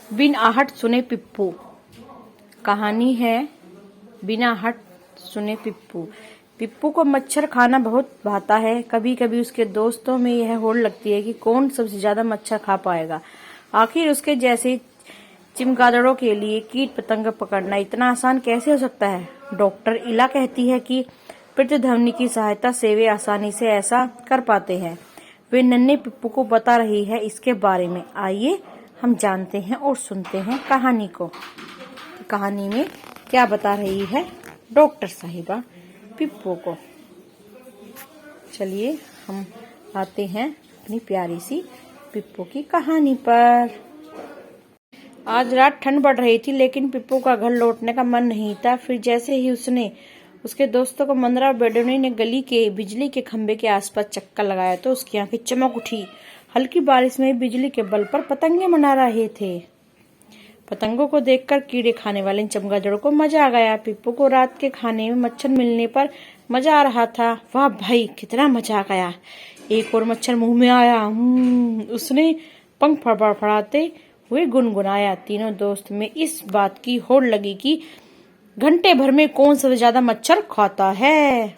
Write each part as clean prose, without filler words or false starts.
बिन आहट सुने पिप्पू। कहानी है बिना आहट सुने पिप्पू। पिप्पू को मच्छर खाना बहुत भाता है। कभी कभी उसके दोस्तों में यह होड़ लगती है कि कौन सबसे ज्यादा मच्छर खा पाएगा। आखिर उसके जैसे चमगादड़ों के लिए कीट पतंग पकड़ना इतना आसान कैसे हो सकता है। डॉक्टर इला कहती है कि प्रतिध्वनि की सहायता से वे आसानी से ऐसा कर पाते हैं। वे नन्हे पिप्पू को बता रही है इसके बारे में। आइए हम जानते हैं और सुनते हैं कहानी को। कहानी में क्या बता रही है डॉक्टर साहिबा पिप्पू को। चलिए हम आते हैं अपनी प्यारी सी पिप्पू की कहानी पर। आज रात ठंड बढ़ रही थी, लेकिन पिप्पू का घर लौटने का मन नहीं था। फिर जैसे ही उसने उसके दोस्तों को मंदरा और बेडोनी ने गली के बिजली के खंभे के आसपास चक्कर लगाया तो उसकी आंखें चमक उठी। हल्की बारिश में बिजली के बल पर पतंगे मना रहे थे। पतंगों को देखकर कीड़े खाने वाले चमगादड़ों को मजा आ गया। पिप्पू को रात के खाने में मच्छर मिलने पर मजा आ रहा था। वाह भाई, कितना मजा आ गया। एक और मच्छर मुंह में आया। उसने पंख फड़फड़ाते हुए गुनगुनाया। तीनों दोस्त में इस बात की होड़ लगी कि घंटे भर में कौन सबसे ज्यादा मच्छर खाता है।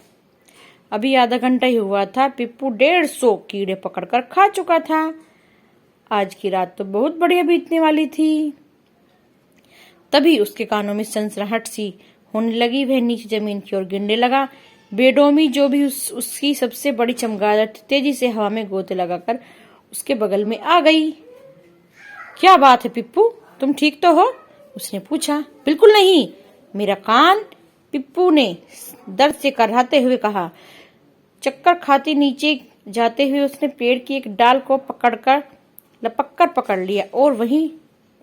अभी आधा घंटा ही हुआ था। पिप्पू 150 कीड़े पकड़कर खा चुका था। आज की रात तो बहुत बढ़िया बीतने वाली थी। तभी उसके कानों में सनसनाहट सी होने लगी। वह नीचे जमीन की ओर गिरने लगा। बेडोमी, जो भी उसकी सबसे बड़ी चमगादड़ थी, तेजी से हवा में गोते लगाकर उसके बगल में आ गई। क्या बात है पिप्पू, तुम ठीक तो हो? उसने पूछा। बिल्कुल नहीं, मेरा कान, पिप्पू ने दर्द से कराहते हुए कहा। चक्कर खाते नीचे जाते हुए उसने पेड़ की एक डाल को लपककर पकड़ लिया और वहीं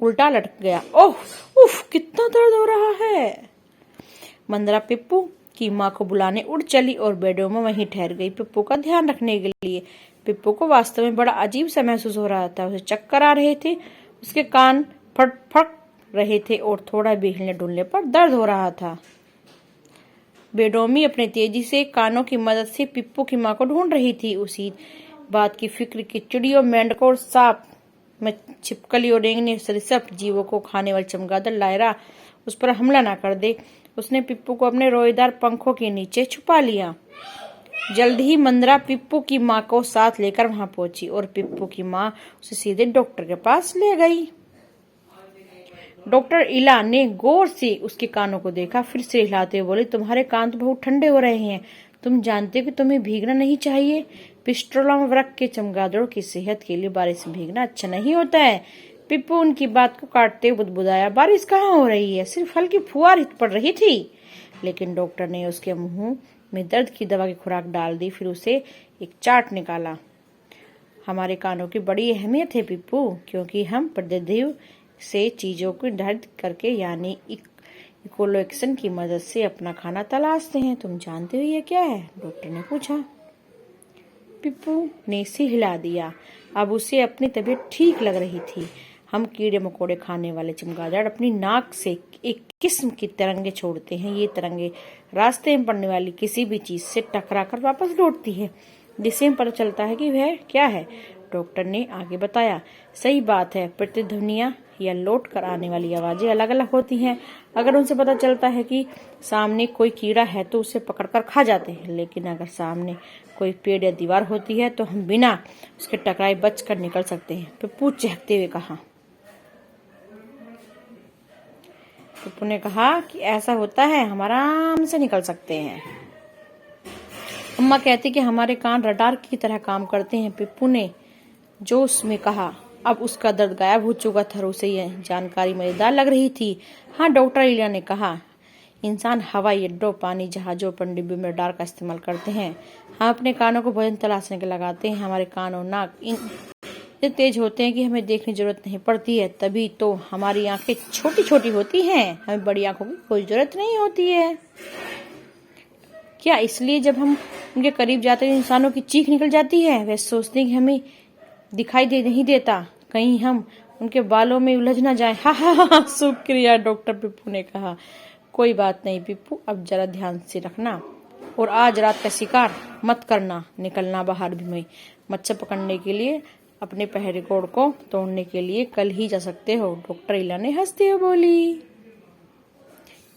उल्टा लटक गया। ओह उफ, कितना दर्द हो रहा है। मंदरा पिप्पू की माँ को बुलाने उड़ चली और बेडों में वहीं ठहर गई पिप्पू का ध्यान रखने के लिए। पिप्पू को वास्तव में बड़ा अजीब सा महसूस हो रहा था। उसे चक्कर आ रहे थे, उसके कान फट रहे थे और थोड़ा भी हिलने डुलने पर दर्द हो रहा था। बेडोमी अपने तेजी से कानों की मदद से पिप्पू की माँ को ढूंढ रही थी। उसी बात की फिक्र की चिड़ियों, मेंढकों और सांप में छिपकली और रेंगने सरीसृप जीवों को खाने वाली चमगादड़ लायरा उस पर हमला न कर दे। उसने पिप्पू को अपने रोएदार पंखों के नीचे छुपा लिया। जल्द ही मंदरा पिप्पू की माँ को साथ लेकर वहां पहुंची और पिप्पू की माँ उसे सीधे डॉक्टर के पास ले गई। डॉक्टर इला ने गौर से उसके कानों को देखा, फिर से हिलाते हुए बोले, तुम्हारे कान तो बहुत ठंडे हो रहे हैं। तुम जानते हो कि तुम्हें भीगना नहीं चाहिए। पिस्टोलम वर्ग के चमगादड़ों की सेहत के लिए बारिश में भीगना अच्छा नहीं होता है। पिप्पू उनकी बात को काटते हुए बुदबुदाया। बारिश कहाँ हो रही है, सिर्फ हल्की फुहार पड़ रही थी। लेकिन डॉक्टर ने उसके मुंह में दर्द की दवा की खुराक डाल दी, फिर उसे एक चार्ट निकाला। हमारे कानों की बड़ी अहमियत है पिप्पू, क्योंकि हम प्रतिध्वनि से चीजों को दर्द करके यानी इकोलोकेशन की मदद से अपना खाना तलाशते हैं। तुम जानते हो ये क्या है? डॉक्टर ने पूछा। पिप्पू ने सिर हिला दिया। अब उसे अपनी तबीयत ठीक लग रही थी। हम कीड़े मकोड़े खाने वाले चमगादड़ अपनी नाक से एक किस्म की तरंगे छोड़ते हैं। ये तरंगे रास्ते में पड़ने वाली किसी भी चीज से टकराकर वापस लौटती है, जिससे पता चलता है कि वह क्या है। डॉक्टर ने आगे बताया। सही बात है, प्रतिध्वनियां या लौट कर आने वाली आवाजें अलग अलग होती हैं। अगर उनसे पता चलता है कि सामने कोई कीड़ा है तो उसे पकड़कर खा जाते हैं, लेकिन अगर सामने कोई पेड़ या दीवार होती है तो हम बिना उसके टकराए बच कर निकल सकते हैं। पिप्पू चहकते हुए कहा। पिप्पू ने कहा कि ऐसा होता है, हम आराम से निकल सकते हैं। अम्मा कहती कि हमारे कान रडार की तरह काम करते हैं, पिप्पू ने जोश में कहा। अब उसका दर्द गायब हो चुका था और उसे यह जानकारी मजेदार लग रही थी। हाँ, डॉक्टर इला ने कहा, इंसान हवाई अड्डों, पानी जहाजों, पनडुब्बियों में रडार का इस्तेमाल करते हैं। हम अपने कानों को भोजन तलाशने के लगाते हैं। हमारे कान और नाक इतने तेज होते हैं कि हमें देखने की जरूरत नहीं पड़ती है। तभी तो हमारी आंखें छोटी छोटी होती हैं। हमें बड़ी आंखों की कोई जरूरत नहीं होती है। क्या इसलिए जब हम उनके करीब जाते हैं इंसानों की चीख निकल जाती है? वे सोचते हैं कि हमें दिखाई नहीं देता, कहीं हम उनके बालों में उलझ ना जाएं। हा हा हा, शुक्रिया, डॉक्टर पिप्पू ने कहा। कोई बात नहीं पिप्पू, अब जरा ध्यान से रखना और आज रात का शिकार मत करना। निकलना बाहर भी में मच्छर पकड़ने के लिए अपने पहले रिकॉर्ड को तोड़ने के लिए कल ही जा सकते हो, डॉक्टर इला ने हंसते हुए बोली।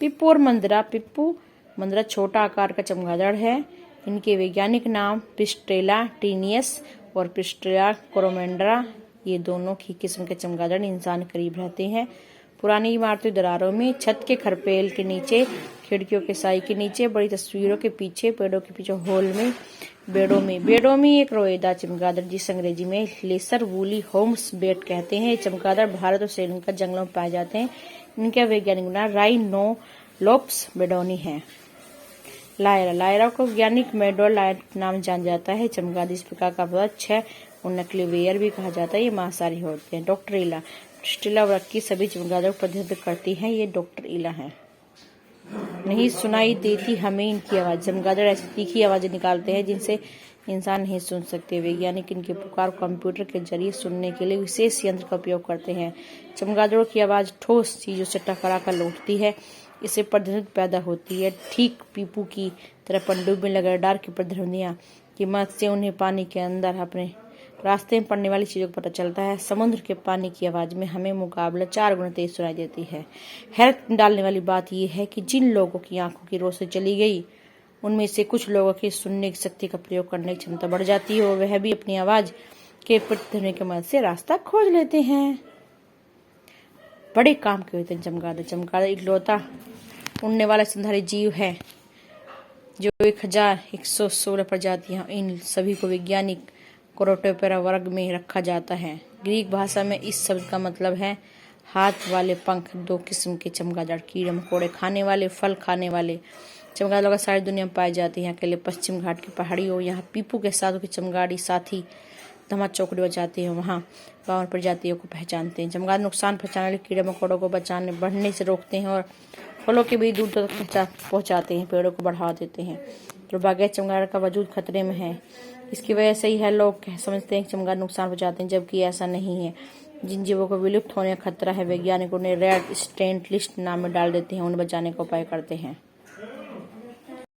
पिप्पू और मंदरा। पिप्पू मंदरा छोटा आकार का चमगादड़ है। इनके वैज्ञानिक नाम पिस्ट्रेला टीनियस और पिस्ट्रेला कोरोमेंड्रा। ये दोनों ही किस्म के चमगादड़ इंसान के करीब रहते हैं। पुरानी इमारती दरारों में, छत के खरपेल के नीचे, खिड़कियों के साई के नीचे, बड़ी तस्वीरों के पीछे, पेड़ों के पीछे हॉल में, बेड़ों में एक रोएदार चमगादड़ जिसे अंग्रेजी में लेसर वूली होम्स बेट कहते हैं। चमगादड़ भारत और श्रीलंका जंगलों में पाए जाते हैं। इनका वैज्ञानिक नाम राइनोलोप्स बेडोनी है। लायरा। लायरा को वैज्ञानिक मेडो लायर नाम जाना जाता है। चमगादड़ इस प्रकार का पता 6 और नकली वेयर भी कहा जाता है। ये मांसाहारी होते हैं। डॉक्टर इला। स्टिला वर्ग की सभी चमगादड़ प्रतिनिधित्व करती हैं। ये डॉक्टर इला है। नहीं सुनाई देती हमें इनकी आवाज। चमगादड़ ऐसी तीखी आवाजें निकालते हैं जिनसे इंसान नहीं सुन सकते। वैज्ञानिक इनके पुकार कंप्यूटर के जरिए सुनने के लिए विशेष यंत्र का उपयोग करते हैं। चमगादड़ों की आवाज ठोस चीजों से टकरा कर लौटती है। इससे प्रतिध्वनि पैदा होती है। ठीक पीपू की तरह पनडुब्बी में लगे रडार की प्रतिध्वनियों की मदद से उन्हें पानी के अंदर अपने रास्ते में पड़ने वाली चीजों का पता चलता है। समुद्र के पानी की आवाज में हमें मुकाबला 4 गुना तेज सुनाई देती है। हैरत डालने वाली बात यह है कि जिन लोगों की आंखों की रोशनी चली गई, उनमें से कुछ लोगों की सुनने की शक्ति का प्रयोग करने की क्षमता बढ़ जाती है और वह भी अपनी आवाज के प्रतिध्वनि की मदद से रास्ता खोज लेते हैं। बड़े काम के होते हैं चमगादड़। चमगादड़ इकलौता उड़ने वाला स्तनधारी जीव है जो 1116 प्रजातियां। इन सभी को वैज्ञानिक कोरोटेपेरा वर्ग में रखा जाता है। ग्रीक भाषा में इस शब्द का मतलब है हाथ वाले पंख। 2 किस्म के चमगादड़, कीड़े मकोड़े खाने वाले, फल खाने वाले चमगादड़ का सारी दुनिया में पाए जाते हैं। अकेले पश्चिम घाट की पहाड़ियों, यहाँ पीपू के साथ के चमगाड़ी साथी धमा चौकड़ी बजाते हैं, वहाँ 52 प्रजातियों को पहचानते हैं। चमगादड़ नुकसान पहुंचाने वाले कीड़े मकोड़ों को बढ़ने से रोकते हैं और फलों के भी दूर तक पहुंचाते हैं, पेड़ों को बढ़ावा देते हैं। दुर्भाग्य चमगादड़ का वजूद खतरे में है। इसकी वजह से ही है लोग समझते हैं कि चमगादड़ नुकसान पहुंचाते हैं, जबकि ऐसा नहीं है। जिन जीवों को विलुप्त होने का खतरा है, वैज्ञानिक उन्हें रेड स्टेंट लिस्ट नाम में डाल देते हैं, उन्हें बचाने का उपाय करते हैं।